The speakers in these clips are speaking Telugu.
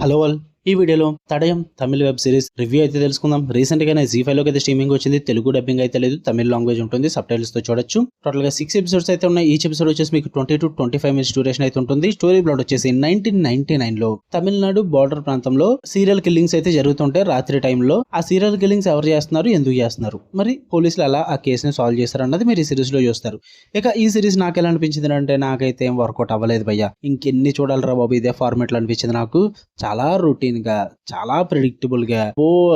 హలో ఆల్, ఈ వీడియోలో తడయం తమిళ వెబ్ సిరీస్ రివ్యూ అయితే తెలుసుకుందాం. రీసెంట్ గానే Z5 లోకి అయితే స్ట్రీమింగ్ వచ్చింది. తెలుగు డబ్బింగ్ అయితే లేదు, తమిళ లాంగ్వేజ్ ఉంటుంది, సబ్ టైటిల్స్ తో చూడొచ్చు. టోటల్ గా 6 ఎపిసోడ్స్ అయితే ఉన్నాయి. ఈచ్ ఎపిసోడ్ వచ్చేసి మీకు 20 to 25 మినిట్స్ డ్యూరేషన్ అయితే ఉంటుంది. స్టోరీ ప్లాట్ వచ్చేసి 1999 లో తమిళనాడు బార్డర్ ప్రాంతంలో సీరియల్ కిల్లింగ్స్ అయితే జరుగుతుంటాయి రాత్రి టైంలో. ఆ సీరియల్ కిల్లింగ్స్ ఎవరు చేస్తున్నారు, ఎందుకు చేస్తున్నారు, మరి పోలీసులు అలా ఆ కేసుని సాల్వ్ చేస్తారు అన్నది మీరు ఈ సిరీస్ లో చూస్తారు. ఇక ఈ సిరీస్ నాకు ఎలా అనిపించింది అంటే, నాకైతే ఏం వర్కౌట్ అవ్వలేదు భయ్య. ఇంకెన్ని చూడాలరా బాబు, ఇదే ఫార్మేట్ లో అనిపించింది నాకు. చాలా రొటీన్ గా, చాలా ప్రిడిక్టబుల్ గా,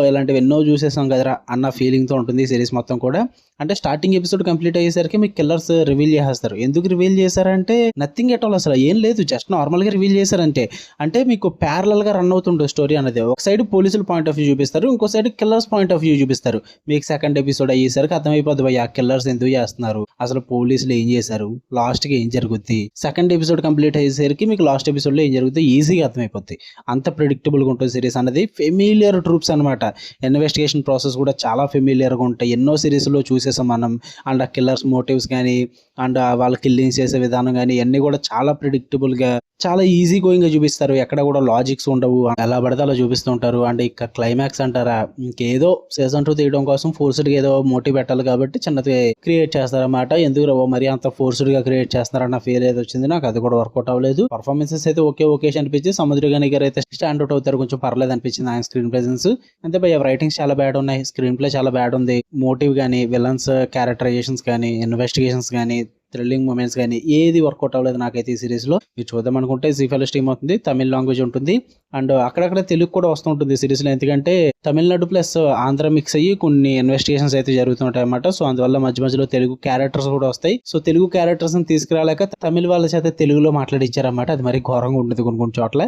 ఇలాంటివి ఎన్నో చూసేసాం కదరా అన్న ఫీలింగ్ తో ఉంటుంది ఈ సిరీస్ మొత్తం కూడా. అంటే స్టార్టింగ్ ఎపిసోడ్ కంప్లీట్ అయ్యేసరికి మీకు కిల్లర్స్ రివీల్ చేసేస్తారు. ఎందుకు రివీల్ చేశారంటే నథింగ్ ఎట్ ఆల్, అసలు ఏం లేదు, జస్ట్ నార్మల్ గా రివీల్ చేశారంటే. అంటే మీకు ప్యారలల్ గా రన్ అవుతుంటుంది స్టోరీ అనేది. ఒక సైడ్ పోలీసుల పాయింట్ ఆఫ్ వ్యూ చూపిస్తారు, ఇంకో side killers point of view చూపిస్తారు. మీకు సెకండ్ ఎపిసోడ్ అయ్యేసరికి అర్థమైపోద్ది భయ్య, కిల్లర్స్ ఎందుకు చేస్తున్నారు, అసలు పోలీసులు ఏం చేశారు, లాస్ట్ కి ఏం జరుగుద్ది. సెకండ్ ఎపిసోడ్ కంప్లీట్ అయ్యేసరికి మీకు లాస్ట్ ఎపిసోడ్ లో ఏం జరుగుతుంది ఈజీగా అర్థమైపోద్ది. అంత ప్రిడిక్టబుల్ గా ఉంటుంది సిరీస్ అనేది. ఫెమిలియర్ ట్రూప్స్ అనమాట. ఇన్వెస్టిగేషన్ ప్రాసెస్ కూడా చాలా ఫెమిలియర్ గా ఉంటాయి. ఎన్నో సిరీస్ లో చూసేసాం మనం. అండ్ ఆ కిల్లర్స్ మోటివ్స్ కానీ, అండ్ వాళ్ళ కిల్లింగ్స్ చేసే విధానం కానీ, అన్ని కూడా చాలా ప్రిడిక్టబుల్ గా, చాలా ఈజీ గోయింగ్ గా చూపిస్తారు. ఎక్కడ కూడా లాజిక్స్ ఉండవు, ఎలా పడితే అలా చూపిస్తుంటారు. అండ్ ఇక క్లైమాక్స్ అంటారా, ఇంకేదో సీజన్ 2 తీయడం కోసం ఫోర్స్డ్ గా ఏదో మోటివ్ పెట్టాలి కాబట్టి చిన్నది క్రియేట్ చేస్తారన్నమాట. ఎందుకు రావో మరి అంత ఫోర్స్డ్ గా క్రియేట్ చేస్తారన్న ఫీల్ ఏదో వచ్చింది నాకు. అది కూడా వర్కౌట్ అవ్వలేదు. పర్ఫార్మెన్సెస్ అయితే ఓకే అనిపించి, సముద్రగాని గారు అయితే స్టాండ్ అవుట్ అవుతారు, కొంచెం పర్లేదు అనిపించింది ఆయన స్క్రీన్ ప్రెజెన్స్. అంతే భయ్య, రైటింగ్స్ చాలా బ్యాడ్ ఉన్నాయి, స్క్రీన్ ప్లే చాలా బ్యాడ్ ఉంది. మోటివ్ కానీ, విలన్స్ క్యారెక్టరైజేషన్స్ కానీ, ఇన్వెస్టిగేషన్స్ కానీ, థ్రిల్లింగ్ మూమెంట్స్ కానీ ఏది వర్కౌట్ అవ్వలేదు నాకైతే ఈ సిరీస్ లో. మీరు చూద్దాం అనుకుంటే Z5 లో స్ట్రీమ్ అవుతుంది, తమిళ లాంగ్వేజ్ ఉంటుంది. అండ్ అక్కడక్కడ తెలుగు కూడా వస్తుంటుంది సిరీస్ లో. ఎందుకంటే తమిళనాడు ప్లస్ ఆంధ్ర మిక్స్ అయ్యి కొన్ని ఇన్వెస్టిగేషన్స్ అయితే జరుగుతుంటాయి అన్నమాట. సో అందువల్ల మధ్య మధ్యలో తెలుగు క్యారెక్టర్స్ కూడా వస్తాయి. సో తెలుగు క్యారెక్టర్స్ ని తీసుకురాలేక తమిళ వాళ్ళ చేత తెలుగులో మాట్లాడించారన్నమాట. అది మరి ఘోరంగా ఉంటుంది కొన్ని చోట్ల.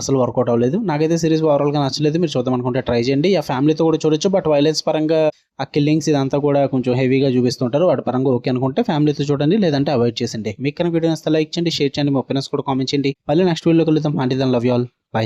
అసలు వర్కౌట్ అవ్వలేదు నాకైతే సిరీస్. ఓవరాల్ గా నచ్చలేదు. మీరు చూద్దాం అనుకుంటే ట్రై చేయండి. ఆ ఫ్యామిలీతో కూడా చూడొచ్చు. బట్ వైలెన్స్ పరంగా ఆ కిల్లింగ్స్ ఇదంతా కూడా కొంచెం హెవీగా చూపిస్తుంటారు. వాటి పరంగా ఓకే అనుకుంటే ఫ్యామిలీతో చూడండి, లేదంటే అవాయిడ్ చేసండి. మీకు కనుక వీడియో నచ్చితే లైక్ చేయండి, షేర్ చేయండి, మీ ఒపీనియన్స్ కూడా కామెంట్ చేయండి. మళ్ళీ నెక్స్ట్ వీడియోలో కలుద్దాం. Until then love you all, by.